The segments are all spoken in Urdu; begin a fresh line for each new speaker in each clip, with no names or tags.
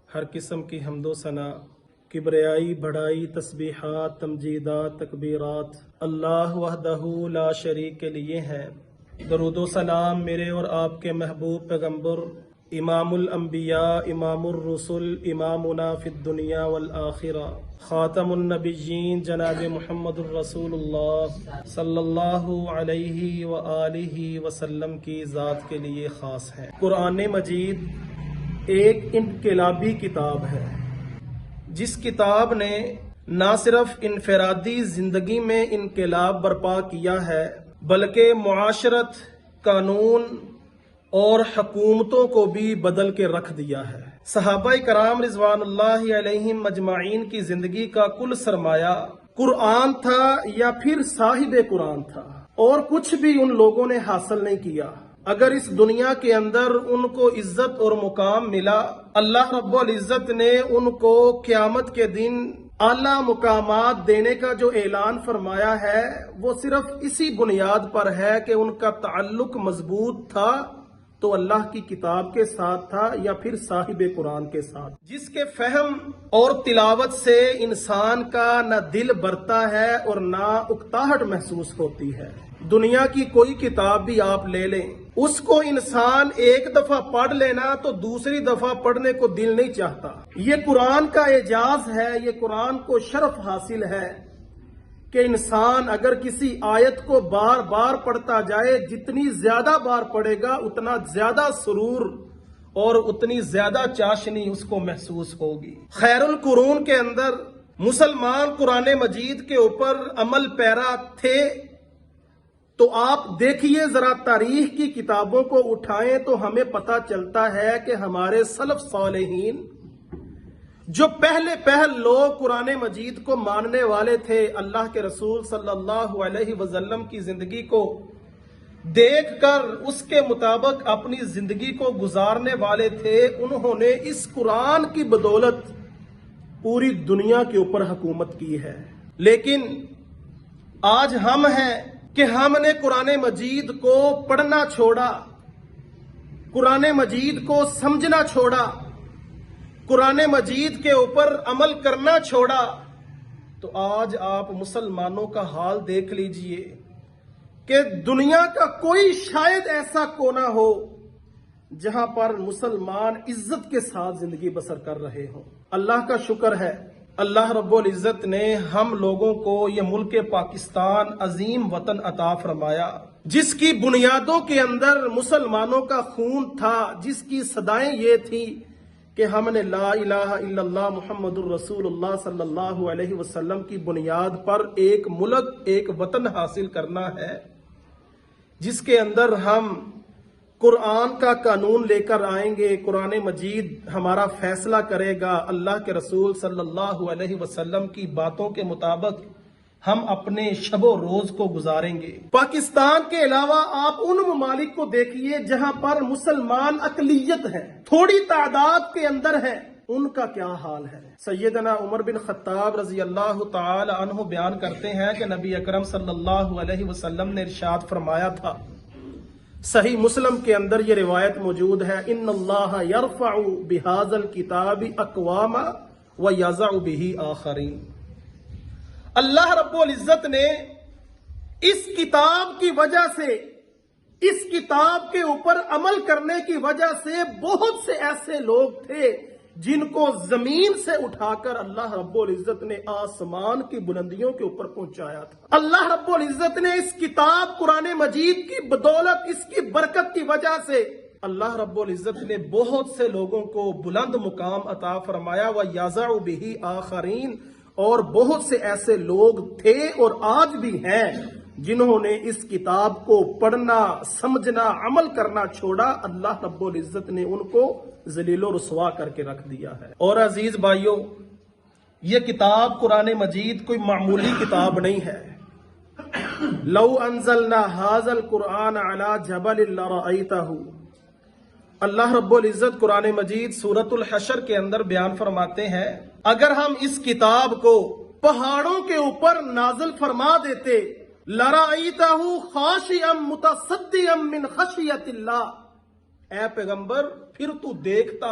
ہر قسم کی حمد و ثنا، کبریائی، بڑائی، تسبیحات، تمجیدات، تکبیرات اللہ وحدہ لا شریک کے لیے ہیں۔ درود و سلام میرے اور آپ کے محبوب پیغمبر امام الانبیاء، امام الرسل، امامنا فی الدنیا والآخرہ، خاتم النبیین جناب محمد الرسول اللہ صلی اللہ علیہ وآلہ وسلم کی ذات کے لیے خاص ہے۔ قرآن مجید ایک انقلابی کتاب ہے، جس کتاب نے نہ صرف انفرادی زندگی میں انقلاب برپا کیا ہے بلکہ معاشرت، قانون اور حکومتوں کو بھی بدل کے رکھ دیا ہے۔ صحابہ کرام رضوان اللہ علیہم مجمعین کی زندگی کا کل سرمایہ قرآن تھا یا پھر صاحب قرآن تھا، اور کچھ بھی ان لوگوں نے حاصل نہیں کیا۔ اگر اس دنیا کے اندر ان کو عزت اور مقام ملا، اللہ رب العزت نے ان کو قیامت کے دن اعلیٰ مقامات دینے کا جو اعلان فرمایا ہے وہ صرف اسی بنیاد پر ہے کہ ان کا تعلق مضبوط تھا تو اللہ کی کتاب کے ساتھ تھا یا پھر صاحب قرآن کے ساتھ، جس کے فہم اور تلاوت سے انسان کا نہ دل بھرتا ہے اور نہ اکتاہٹ محسوس ہوتی ہے۔ دنیا کی کوئی کتاب بھی آپ لے لیں، اس کو انسان ایک دفعہ پڑھ لینا تو دوسری دفعہ پڑھنے کو دل نہیں چاہتا۔ یہ قرآن کا اعجاز ہے، یہ قرآن کو شرف حاصل ہے کہ انسان اگر کسی آیت کو بار بار پڑھتا جائے، جتنی زیادہ بار پڑھے گا اتنا زیادہ سرور اور اتنی زیادہ چاشنی اس کو محسوس ہوگی۔ خیر القرون کے اندر مسلمان قرآن مجید کے اوپر عمل پیرا تھے، تو آپ دیکھیے ذرا تاریخ کی کتابوں کو اٹھائیں تو ہمیں پتہ چلتا ہے کہ ہمارے سلف صالحین جو پہل لوگ قرآن مجید کو ماننے والے تھے، اللہ کے رسول صلی اللہ علیہ وسلم کی زندگی کو دیکھ کر اس کے مطابق اپنی زندگی کو گزارنے والے تھے، انہوں نے اس قرآن کی بدولت پوری دنیا کے اوپر حکومت کی ہے۔ لیکن آج ہم ہیں کہ ہم نے قرآن مجید کو پڑھنا چھوڑا، قرآن مجید کو سمجھنا چھوڑا، قرآن مجید کے اوپر عمل کرنا چھوڑا۔ تو آج آپ مسلمانوں کا حال دیکھ لیجئے کہ دنیا کا کوئی شاید ایسا کونا ہو جہاں پر مسلمان عزت کے ساتھ زندگی بسر کر رہے ہوں۔ اللہ کا شکر ہے، اللہ رب العزت نے ہم لوگوں کو یہ ملک پاکستان عظیم وطن عطا فرمایا، جس کی بنیادوں کے اندر مسلمانوں کا خون تھا، جس کی صدائیں یہ تھی کہ ہم نے لا الہ الا اللہ محمد الرسول اللہ صلی اللہ علیہ وسلم کی بنیاد پر ایک ملک، ایک وطن حاصل کرنا ہے، جس کے اندر ہم قرآن کا قانون لے کر آئیں گے، قرآن مجید ہمارا فیصلہ کرے گا، اللہ کے رسول صلی اللہ علیہ وسلم کی باتوں کے مطابق ہم اپنے شب و روز کو گزاریں گے۔ پاکستان کے علاوہ آپ ان ممالک کو دیکھیے جہاں پر مسلمان اقلیت ہے، تھوڑی تعداد کے اندر ہے، ان کا کیا حال ہے۔ سیدنا عمر بن خطاب رضی اللہ تعالی عنہ بیان کرتے ہیں کہ نبی اکرم صلی اللہ علیہ وسلم نے ارشاد فرمایا تھا، صحیح مسلم کے اندر یہ روایت موجود ہے، ان اللہ یرفع بہذا الکتاب اقواما ویضع بہ آخرین۔ اللہ رب العزت نے اس کتاب کی وجہ سے، اس کتاب کے اوپر عمل کرنے کی وجہ سے بہت سے ایسے لوگ تھے جن کو زمین سے اٹھا کر اللہ رب العزت نے آسمان کی بلندیوں کے اوپر پہنچایا تھا۔ اللہ رب العزت نے اس کتاب قرآن مجید کی بدولت، اس کی برکت کی وجہ سے اللہ رب العزت نے بہت سے لوگوں کو بلند مقام عطا فرمایا، وَيَضَعُ بِهِ آخَرِينَ، اور بہت سے ایسے لوگ تھے اور آج بھی ہیں جنہوں نے اس کتاب کو پڑھنا، سمجھنا، عمل کرنا چھوڑا، اللہ رب العزت نے ان کو ذلیل و رسوا کر کے رکھ دیا ہے۔ اور عزیز بھائیوں، یہ کتاب قرآن مجید کوئی معمولی کتاب نہیں ہے۔ لو انزلنا هذا القرآن على جبل لرأيته، اللہ رب العزت قرآن مجید سورۃ الحشر کے اندر بیان فرماتے ہیں، اگر ہم اس کتاب کو پہاڑوں کے اوپر نازل فرما دیتے، لرأيته خاشعا متصدعا من خشیۃ اللہ، اے پیغمبر پھر تو دیکھتا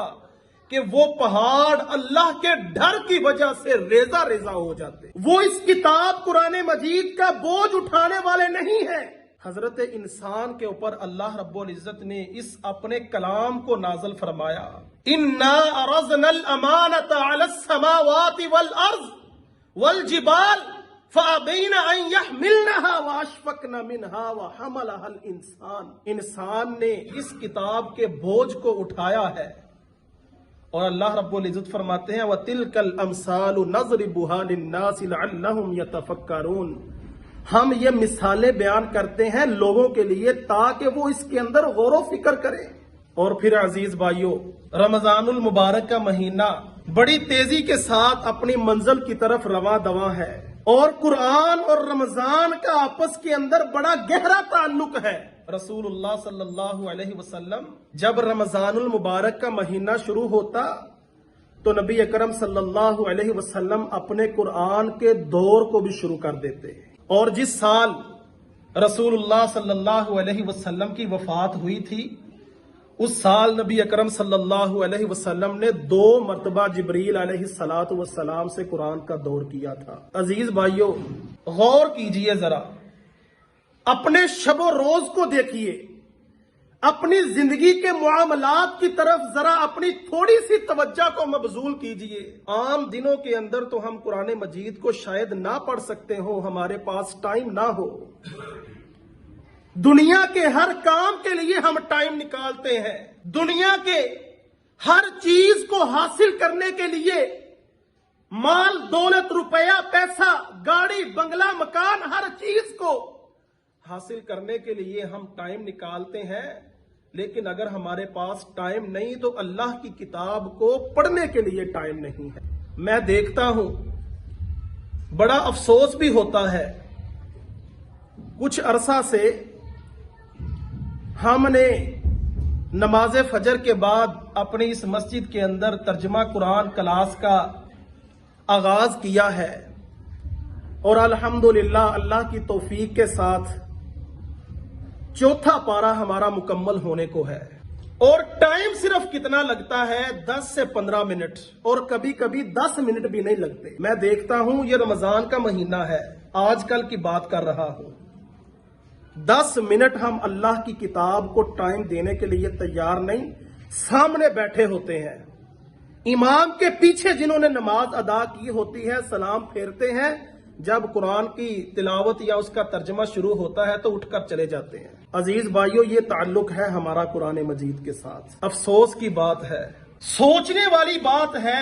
کہ وہ پہاڑ اللہ کے ڈر کی وجہ سے ریزہ ریزہ ہو جاتے. وہ اس کتاب قرآن مجید کا بوجھ اٹھانے والے نہیں ہیں. حضرت انسان کے اوپر اللہ رب العزت نے اس اپنے کلام کو نازل فرمایا. اِنَّا عَرَضْنَا الْأَمَانَةَ عَلَى السَّمَاوَاتِ وَالْأَرْضِ وَالْجِبَالِ فَأَبَيْنَ أَن يَحْمِلْنَهَا وَأَشْفَقْنَ مِنْهَا وَحَمَلَهَا الْإِنسَانُ. انسان نے اس کتاب کے بوجھ کو اٹھایا ہے. اور اللہ رب العزت فرماتے ہیں وَتِلْكَ الْأَمْثَالُ نَضْرِبُهَا لِلنَّاسِ لَعَلَّهُمْ يَتَفَكَّرُونَ. ہم یہ مثالیں بیان کرتے ہیں لوگوں کے لیے تاکہ وہ اس کے اندر غور و فکر کریں. اور پھر عزیز بھائیو، رمضان المبارک کا مہینہ بڑی تیزی کے ساتھ اپنی منزل کی طرف رواں دواں ہے، اور قرآن اور رمضان کا آپس کے اندر بڑا گہرا تعلق ہے. رسول اللہ صلی اللہ علیہ وسلم جب رمضان المبارک کا مہینہ شروع ہوتا تو نبی اکرم صلی اللہ علیہ وسلم اپنے قرآن کے دور کو بھی شروع کر دیتے. اور جس سال رسول اللہ صلی اللہ علیہ وسلم کی وفات ہوئی تھی، اس سال نبی اکرم صلی اللہ علیہ وسلم نے 2 مرتبہ جبریل علیہ السلام سے قرآن کا دور کیا تھا. عزیز بھائیو، غور کیجئے ذرا، اپنے شب و روز کو دیکھیے، اپنی زندگی کے معاملات کی طرف ذرا اپنی تھوڑی سی توجہ کو مبذول کیجئے. عام دنوں کے اندر تو ہم قرآن مجید کو شاید نہ پڑھ سکتے ہوں، ہمارے پاس ٹائم نہ ہو. دنیا کے ہر کام کے لیے ہم ٹائم نکالتے ہیں. دنیا کے ہر چیز کو حاصل کرنے کے لیے، مال دولت روپیہ پیسہ گاڑی بنگلہ مکان، ہر چیز کو حاصل کرنے کے لیے ہم ٹائم نکالتے ہیں. لیکن اگر ہمارے پاس ٹائم نہیں تو اللہ کی کتاب کو پڑھنے کے لیے ٹائم نہیں ہے. میں دیکھتا ہوں، بڑا افسوس بھی ہوتا ہے، کچھ عرصہ سے ہم نے نماز فجر کے بعد اپنی اس مسجد کے اندر ترجمہ قرآن کلاس کا آغاز کیا ہے، اور الحمدللہ اللہ کی توفیق کے ساتھ 4تھا پارہ ہمارا مکمل ہونے کو ہے. اور ٹائم صرف کتنا لگتا ہے؟ 10 سے 15 منٹ، اور کبھی کبھی 10 منٹ بھی نہیں لگتے. میں دیکھتا ہوں یہ رمضان کا مہینہ ہے، آج کل کی بات کر رہا ہوں، 10 منٹ ہم اللہ کی کتاب کو ٹائم دینے کے لیے تیار نہیں. سامنے بیٹھے ہوتے ہیں، امام کے پیچھے جنہوں نے نماز ادا کی ہوتی ہے سلام پھیرتے ہیں، جب قرآن کی تلاوت یا اس کا ترجمہ شروع ہوتا ہے تو اٹھ کر چلے جاتے ہیں. عزیز بھائیو، یہ تعلق ہے ہمارا قرآن مجید کے ساتھ. افسوس کی بات ہے، سوچنے والی بات ہے،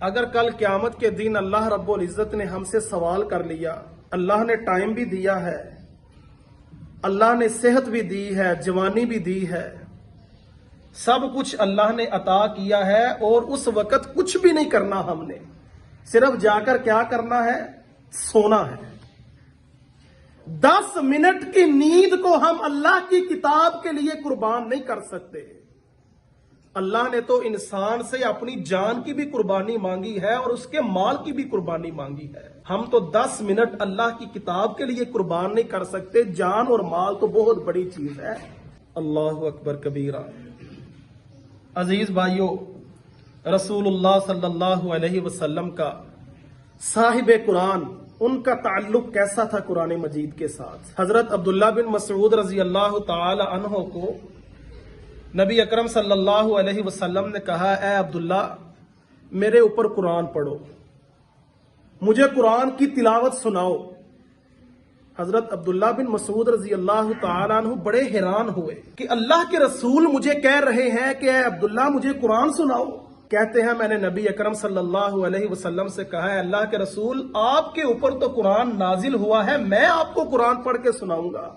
اگر کل قیامت کے دن اللہ رب العزت نے ہم سے سوال کر لیا، اللہ نے ٹائم بھی دیا ہے، اللہ نے صحت بھی دی ہے، جوانی بھی دی ہے، سب کچھ اللہ نے عطا کیا ہے، اور اس وقت کچھ بھی نہیں کرنا، ہم نے صرف جا کر کیا کرنا ہے؟ سونا ہے. 10 منٹ کی نیند کو ہم اللہ کی کتاب کے لیے قربان نہیں کر سکتے. اللہ نے تو انسان سے اپنی جان کی بھی قربانی مانگی ہے اور اس کے مال کی بھی قربانی مانگی ہے. ہم تو 10 منٹ اللہ کی کتاب کے لیے قربان نہیں کر سکتے. جان اور مال تو بہت بڑی چیز ہے. اللہ اکبر کبیرہ. عزیز بھائیو، رسول اللہ صلی اللہ علیہ وسلم کا صاحب قرآن، ان کا تعلق کیسا تھا قرآن مجید کے ساتھ؟ حضرت عبداللہ بن مسعود رضی اللہ تعالی عنہ کو نبی اکرم صلی اللہ علیہ وسلم نے کہا، اے عبداللہ میرے اوپر قرآن پڑھو، مجھے قرآن کی تلاوت سناؤ. حضرت عبداللہ بن مسعود رضی اللہ تعالی عنہ بڑے حیران ہوئے کہ اللہ کے رسول مجھے کہہ رہے ہیں کہ اے عبداللہ مجھے قرآن سناؤ. کہتے ہیں میں نے نبی اکرم صلی اللہ علیہ وسلم سے کہا ہے اللہ کے رسول آپ کے اوپر تو قرآن نازل ہوا ہے، میں آپ کو قرآن پڑھ کے سناؤں گا.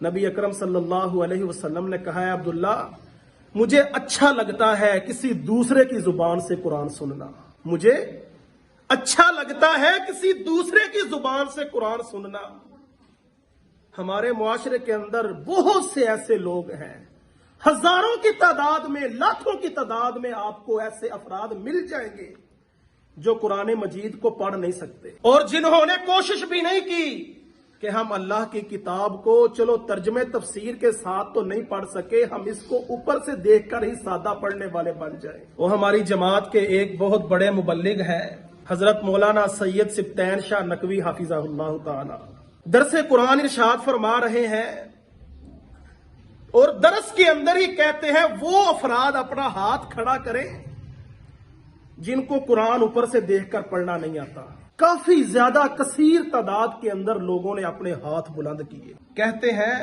نبی اکرم صلی اللہ علیہ وسلم نے کہا ہے عبداللہ مجھے اچھا لگتا ہے کسی دوسرے کی زبان سے قرآن سننا، مجھے اچھا لگتا ہے کسی دوسرے کی زبان سے قرآن سننا. ہمارے معاشرے کے اندر بہت سے ایسے لوگ ہیں، ہزاروں کی تعداد میں، لاکھوں کی تعداد میں آپ کو ایسے افراد مل جائیں گے جو قرآن مجید کو پڑھ نہیں سکتے، اور جنہوں نے کوشش بھی نہیں کی کہ ہم اللہ کی کتاب کو چلو ترجمے تفسیر کے ساتھ تو نہیں پڑھ سکے، ہم اس کو اوپر سے دیکھ کر ہی سادہ پڑھنے والے بن جائیں۔ وہ ہماری جماعت کے ایک بہت بڑے مبلغ ہیں حضرت مولانا سید سبطین شاہ نقوی حافظہ اللہ تعالی، درس قرآن ارشاد فرما رہے ہیں اور درس کے اندر ہی کہتے ہیں وہ افراد اپنا ہاتھ کھڑا کریں جن کو قرآن اوپر سے دیکھ کر پڑھنا نہیں آتا۔ کافی زیادہ کثیر تعداد کے اندر لوگوں نے اپنے ہاتھ بلند کیے۔ کہتے ہیں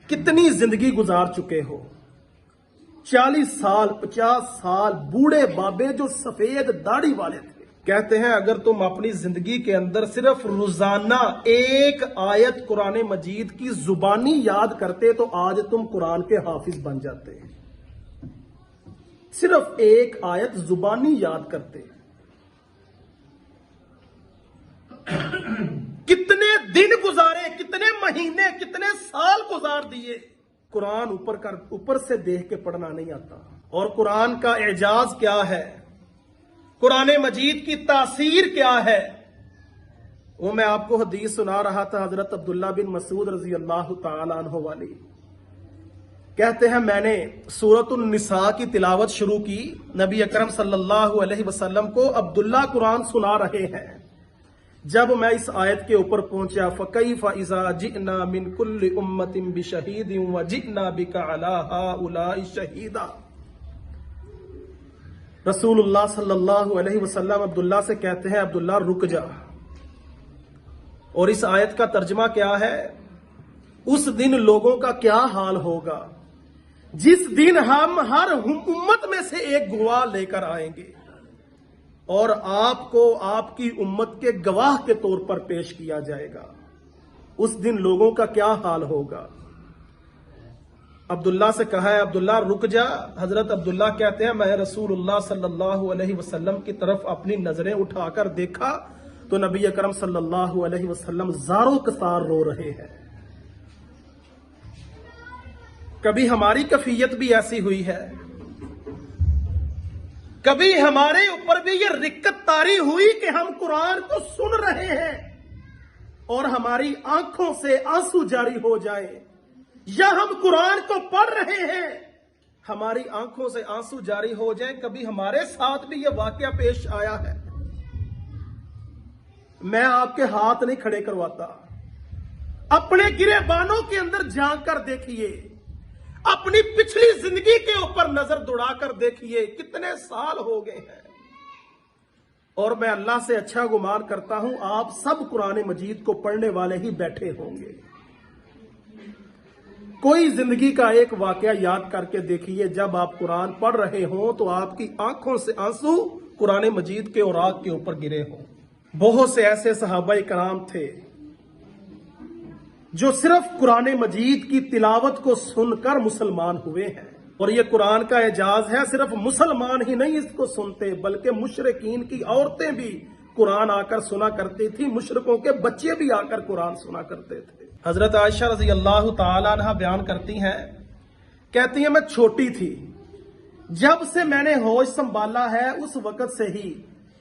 کتنی زندگی گزار چکے ہو، 40 سال 50 سال، بوڑھے بابے جو سفید داڑھی والے تھے، کہتے ہیں اگر تم اپنی زندگی کے اندر صرف روزانہ ایک آیت قرآن مجید کی زبانی یاد کرتے تو آج تم قرآن کے حافظ بن جاتے۔ صرف ایک آیت زبانی یاد کرتے۔ کتنے دن گزارے، کتنے مہینے، کتنے سال گزار دیے، قرآن اوپر سے دیکھ کے پڑھنا نہیں آتا۔ اور قرآن کا اعجاز کیا ہے، قرآن مجید کی تاثیر کیا ہے، وہ میں آپ کو حدیث سنا رہا تھا حضرت عبداللہ بن مسعود رضی اللہ تعالی عنہ والی۔ کہتے ہیں میں نے سورۃ النساء کی تلاوت شروع کی، نبی اکرم صلی اللہ علیہ وسلم کو عبداللہ قرآن سنا رہے ہیں۔ جب میں اس آیت کے اوپر پہنچا فَكَيْفَ إِذَا جِئْنَا مِن كُلِّ أُمَّةٍ بِشَهِيدٍ وَجِئْنَا بِكَ عَلَى هَؤُلَاءِ شَهِيدًا، رسول اللہ صلی اللہ علیہ وسلم عبداللہ سے کہتے ہیں عبداللہ رک جا۔ اور اس آیت کا ترجمہ کیا ہے، اس دن لوگوں کا کیا حال ہوگا جس دن ہم ہر امت میں سے ایک گواہ لے کر آئیں گے اور آپ کو آپ کی امت کے گواہ کے طور پر پیش کیا جائے گا۔ اس دن لوگوں کا کیا حال ہوگا۔ عبداللہ سے کہا ہے عبداللہ رک جا۔ حضرت عبداللہ کہتے ہیں میں رسول اللہ صلی اللہ علیہ وسلم کی طرف اپنی نظریں اٹھا کر دیکھا تو نبی اکرم صلی اللہ علیہ وسلم زاروں کثار رو رہے ہیں۔ کبھی ہماری کیفیت بھی ایسی ہوئی ہے، کبھی ہمارے اوپر بھی یہ رکت طاری ہوئی کہ ہم قرآن کو سن رہے ہیں اور ہماری آنکھوں سے آنسو جاری ہو جائے، یا ہم قرآن کو پڑھ رہے ہیں ہماری آنکھوں سے آنسو جاری ہو جائیں۔ کبھی ہمارے ساتھ بھی یہ واقعہ پیش آیا ہے۔ میں آپ کے ہاتھ نہیں کھڑے کرواتا، اپنے گریبانوں کے اندر جھانک کر دیکھیے، اپنی پچھلی زندگی کے اوپر نظر دوڑا کر دیکھیے کتنے سال ہو گئے ہیں۔ اور میں اللہ سے اچھا گمان کرتا ہوں آپ سب قرآن مجید کو پڑھنے والے ہی بیٹھے ہوں گے۔ کوئی زندگی کا ایک واقعہ یاد کر کے دیکھیے جب آپ قرآن پڑھ رہے ہوں تو آپ کی آنکھوں سے آنسو قرآن مجید کے اوراق کے اوپر گرے ہوں۔ بہت سے ایسے صحابہ کرام تھے جو صرف قرآن مجید کی تلاوت کو سن کر مسلمان ہوئے ہیں۔ اور یہ قرآن کا اعجاز ہے، صرف مسلمان ہی نہیں اس کو سنتے بلکہ مشرکین کی عورتیں بھی قرآن آ کر سنا کرتی تھی، مشرکوں کے بچے بھی آ کر قرآن سنا کرتے تھے۔ حضرت عائشہ رضی اللہ تعالی عنہ بیان کرتی ہیں، کہتی ہیں میں چھوٹی تھی، جب سے میں نے ہوش سنبھالا ہے اس وقت سے ہی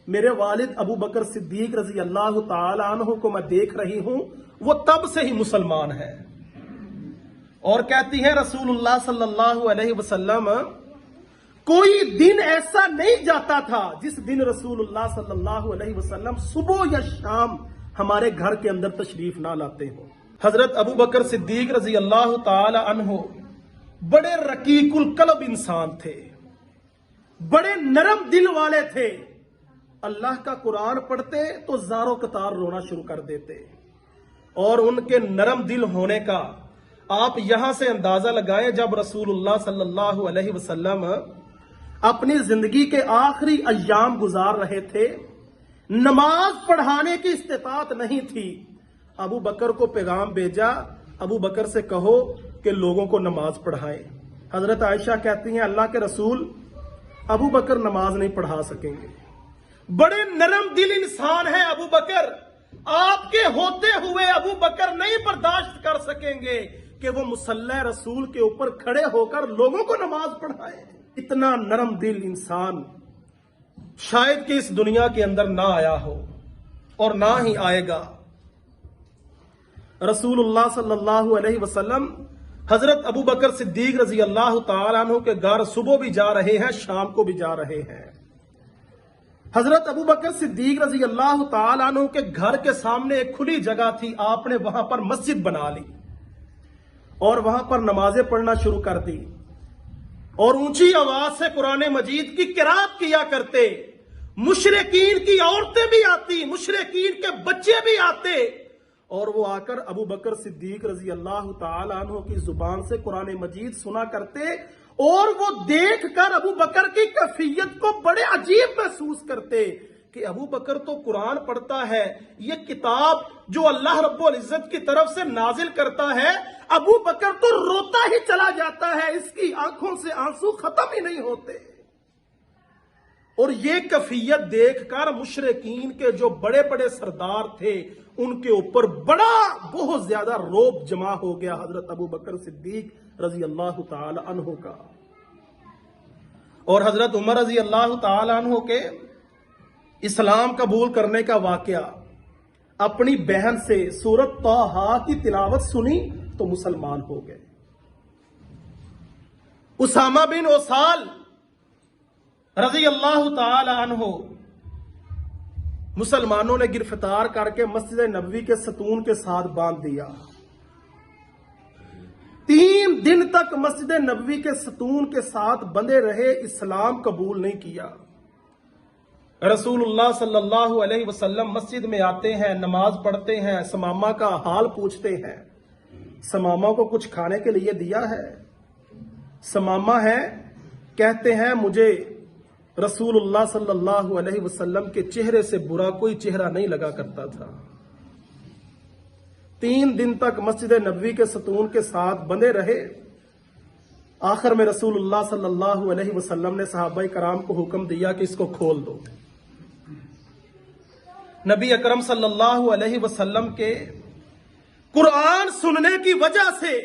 میرے والد ابو بکر صدیق رضی اللہ تعالی عنہ کو میں دیکھ رہی ہوں، وہ تب سے ہی مسلمان ہے۔ اور کہتی ہے رسول اللہ صلی اللہ علیہ وسلم کوئی دن ایسا نہیں جاتا تھا جس دن رسول اللہ صلی اللہ علیہ وسلم صبح یا شام ہمارے گھر کے اندر تشریف نہ لاتے ہو۔ حضرت ابو بکر صدیق رضی اللہ تعالی عنہ بڑے رقیق القلب انسان تھے، بڑے نرم دل والے تھے۔ اللہ کا قرآن پڑھتے تو زاروں قطار رونا شروع کر دیتے، اور ان کے نرم دل ہونے کا آپ یہاں سے اندازہ لگائیں جب رسول اللہ صلی اللہ علیہ وسلم اپنی زندگی کے آخری ایام گزار رہے تھے، نماز پڑھانے کی استطاعت نہیں تھی، ابو بکر کو پیغام بھیجا ابو بکر سے کہو کہ لوگوں کو نماز پڑھائیں۔ حضرت عائشہ کہتی ہیں اللہ کے رسول ابو بکر نماز نہیں پڑھا سکیں گے، بڑے نرم دل انسان ہیں ابو بکر، آپ کے ہوتے ہوئے ابو بکر نہیں برداشت کر سکیں گے کہ وہ مصلی رسول کے اوپر کھڑے ہو کر لوگوں کو نماز پڑھائے۔ اتنا نرم دل انسان شاید کہ اس دنیا کے اندر نہ آیا ہو اور نہ ہی آئے گا۔ رسول اللہ صلی اللہ علیہ وسلم حضرت ابو بکر صدیق رضی اللہ تعالیٰ عنہ کے گھر صبح بھی جا رہے ہیں، شام کو بھی جا رہے ہیں۔ حضرت ابو بکر صدیق رضی اللہ تعالیٰ عنہ کے گھر کے سامنے ایک کھلی جگہ تھی، آپ نے وہاں پر مسجد بنا لی اور وہاں پر نمازیں پڑھنا شروع کر دی اور اونچی آواز سے قرآن مجید کی قرات کیا کرتے۔ مشرکین کی عورتیں بھی آتی، مشرکین کے بچے بھی آتے اور وہ آ کر ابو بکر صدیق رضی اللہ تعالیٰ عنہ کی زبان سے قرآن مجید سنا کرتے اور وہ دیکھ کر ابو بکر کی کیفیت کو بڑے عجیب محسوس کرتے کہ ابو بکر تو قرآن پڑھتا ہے، یہ کتاب جو اللہ رب العزت کی طرف سے نازل کرتا ہے، ابو بکر تو روتا ہی چلا جاتا ہے، اس کی آنکھوں سے آنسو ختم ہی نہیں ہوتے۔ اور یہ کیفیت دیکھ کر مشرکین کے جو بڑے بڑے سردار تھے ان کے اوپر بہت زیادہ روب جمع ہو گیا حضرت ابو بکر صدیق رضی اللہ تعالی عنہ کا۔ اور حضرت عمر رضی اللہ تعالی عنہ کے اسلام قبول کرنے کا واقعہ، اپنی بہن سے سورۃ طٰہٰ کی تلاوت سنی تو مسلمان ہو گئے۔ اسامہ بن اسال رضی اللہ تعالی عنہ مسلمانوں نے گرفتار کر کے مسجد نبوی کے ستون کے ساتھ باندھ دیا۔ 3 دن تک مسجد نبوی کے ستون کے ساتھ بندے رہے، اسلام قبول نہیں کیا۔ رسول اللہ صلی اللہ علیہ وسلم مسجد میں آتے ہیں، نماز پڑھتے ہیں، ثمامہ کا حال پوچھتے ہیں۔ ثمامہ کو کچھ کھانے کے لیے دیا ہے؟ ثمامہ ہے، کہتے ہیں مجھے رسول اللہ صلی اللہ علیہ وسلم کے چہرے سے برا کوئی چہرہ نہیں لگا کرتا تھا۔ 3 دن تک مسجد نبوی کے ستون کے ساتھ بندے رہے۔ آخر میں رسول اللہ صلی اللہ علیہ وسلم نے صحابہ کرام کو حکم دیا کہ اس کو کھول دو۔ نبی اکرم صلی اللہ علیہ وسلم کے قرآن سننے کی وجہ سے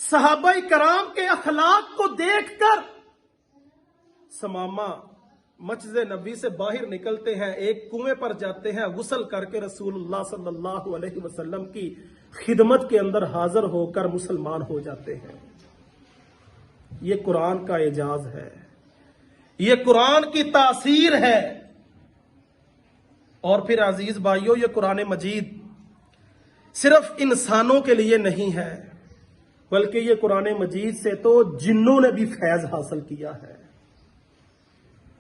صحابہ کرام کے اخلاق کو دیکھ کر ثمامہ مسجد نبی سے باہر نکلتے ہیں، ایک کنویں پر جاتے ہیں، غسل کر کے رسول اللہ صلی اللہ علیہ وسلم کی خدمت کے اندر حاضر ہو کر مسلمان ہو جاتے ہیں۔ یہ قرآن کا اعجاز ہے، یہ قرآن کی تاثیر ہے۔ اور پھر عزیز بھائیو، یہ قرآن مجید صرف انسانوں کے لیے نہیں ہے، بلکہ یہ قرآن مجید سے تو جنوں نے بھی فیض حاصل کیا ہے۔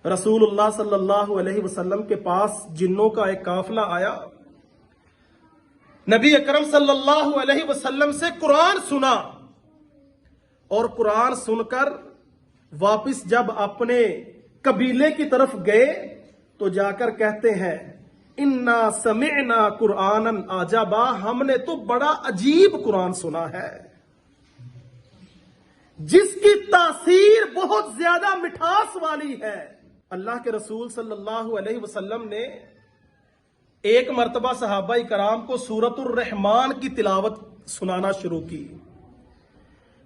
رسول اللہ صلی اللہ علیہ وسلم کے پاس جنوں کا ایک قافلہ آیا، نبی اکرم صلی اللہ علیہ وسلم سے قرآن سنا اور قرآن سن کر واپس جب اپنے قبیلے کی طرف گئے تو جا کر کہتے ہیں انا سمعنا قرآنا عجبا، ہم نے تو بڑا عجیب قرآن سنا ہے جس کی تاثیر بہت زیادہ مٹھاس والی ہے۔ اللہ کے رسول صلی اللہ علیہ وسلم نے ایک مرتبہ صحابہ کرام کو سورۃ الرحمن کی تلاوت سنانا شروع کی۔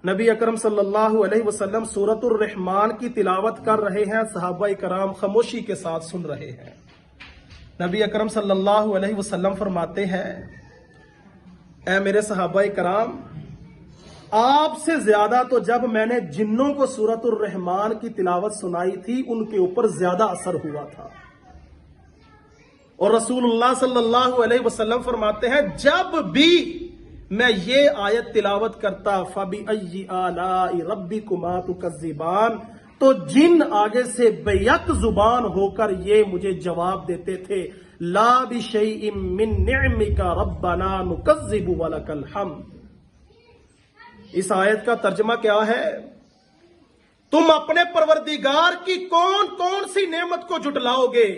نبی اکرم صلی اللہ علیہ وسلم سورۃ الرحمن کی تلاوت کر رہے ہیں، صحابہ کرام خاموشی کے ساتھ سن رہے ہیں۔ نبی اکرم صلی اللہ علیہ وسلم فرماتے ہیں اے میرے صحابہ کرام، آپ سے زیادہ تو جب میں نے جنوں کو سورۃ الرحمن کی تلاوت سنائی تھی ان کے اوپر زیادہ اثر ہوا تھا۔ اور رسول اللہ صلی اللہ علیہ وسلم فرماتے ہیں جب بھی میں یہ آیت تلاوت کرتا فَبِأَيِّ آلَاءِ رَبِّكُمَا تُكَذِّبَانِ، تو جن آگے سے بیک زبان ہو کر یہ مجھے جواب دیتے تھے لَا بِشَيْءٍ مِّن نِعْمِكَ رَبَّنَا نُكَذِّبُ وَلَكَ الْحَمْدُ۔ اس آیت کا ترجمہ کیا ہے؟ تم اپنے پروردگار کی کون کون سی نعمت کو جھٹلاؤ گے؟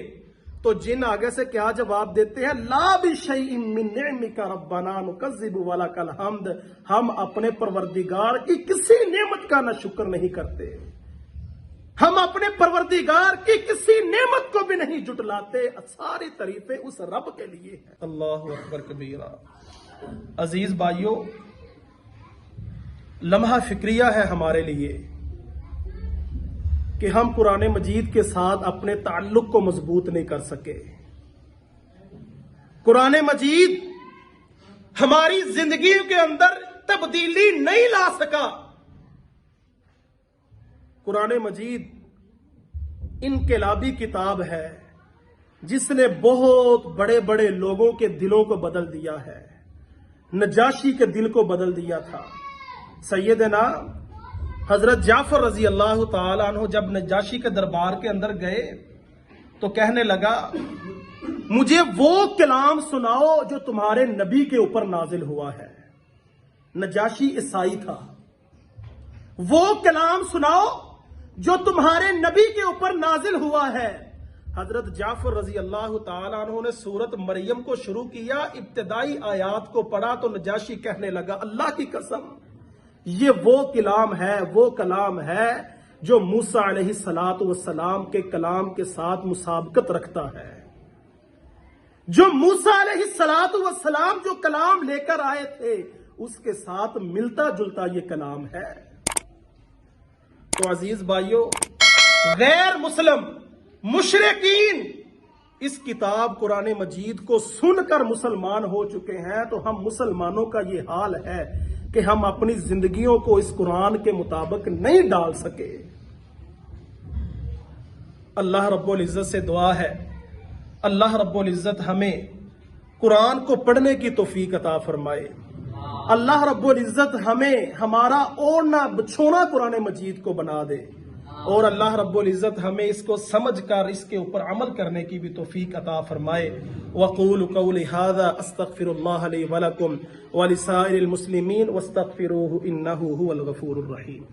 تو جن آگے سے کیا جواب دیتے ہیں لا بشیء من نعمک ربنا نکذب ولک الحمد، ہم اپنے پروردگار کی کسی نعمت کا نہ شکر نہیں کرتے، ہم اپنے پروردگار کی کسی نعمت کو بھی نہیں جھٹلاتے، ساری تعریفیں اس رب کے لیے ہیں۔ اللہ اکبر کبیرہ۔ عزیز بھائیو، لمحہ فکریہ ہے ہمارے لیے کہ ہم قرآن مجید کے ساتھ اپنے تعلق کو مضبوط نہیں کر سکے۔ قرآن مجید ہماری زندگی کے اندر تبدیلی نہیں لا سکا۔ قرآن مجید انقلابی کتاب ہے جس نے بہت بڑے بڑے لوگوں کے دلوں کو بدل دیا ہے۔ نجاشی کے دل کو بدل دیا تھا۔ سیدنا حضرت جعفر رضی اللہ تعالی عنہ جب نجاشی کے دربار کے اندر گئے تو کہنے لگا مجھے وہ کلام سناؤ جو تمہارے نبی کے اوپر نازل ہوا ہے۔ نجاشی عیسائی تھا۔ وہ کلام سناؤ جو تمہارے نبی کے اوپر نازل ہوا ہے۔ حضرت جعفر رضی اللہ تعالیٰ عنہ نے سورت مریم کو شروع کیا، ابتدائی آیات کو پڑھا تو نجاشی کہنے لگا اللہ کی قسم یہ وہ کلام ہے جو موسیٰ علیہ السلام کے کلام کے ساتھ مسابقت رکھتا ہے۔ جو موسیٰ علیہ السلام جو کلام لے کر آئے تھے اس کے ساتھ ملتا جلتا یہ کلام ہے۔ تو عزیز بھائیوں، غیر مسلم مشرکین اس کتاب قرآن مجید کو سن کر مسلمان ہو چکے ہیں، تو ہم مسلمانوں کا یہ حال ہے کہ ہم اپنی زندگیوں کو اس قرآن کے مطابق نہیں ڈال سکے۔ اللہ رب العزت سے دعا ہے اللہ رب العزت ہمیں قرآن کو پڑھنے کی توفیق عطا فرمائے۔ اللہ رب العزت ہمیں ہمارا اوڑھنا بچھونا قرآن مجید کو بنا دے، اور اللہ رب العزت ہمیں اس کو سمجھ کر اس کے اوپر عمل کرنے کی بھی توفیق عطا فرمائے۔ وَقُولُ قَوْلِ هَذَا أَسْتَغْفِرُ اللَّهَ لِي وَلَكُمْ وَلِسَائِرِ الْمُسْلِمِينَ وَاسْتَغْفِرُوهُ إِنَّهُ هُوَ الْغَفُورُ الرَّحِيمُ۔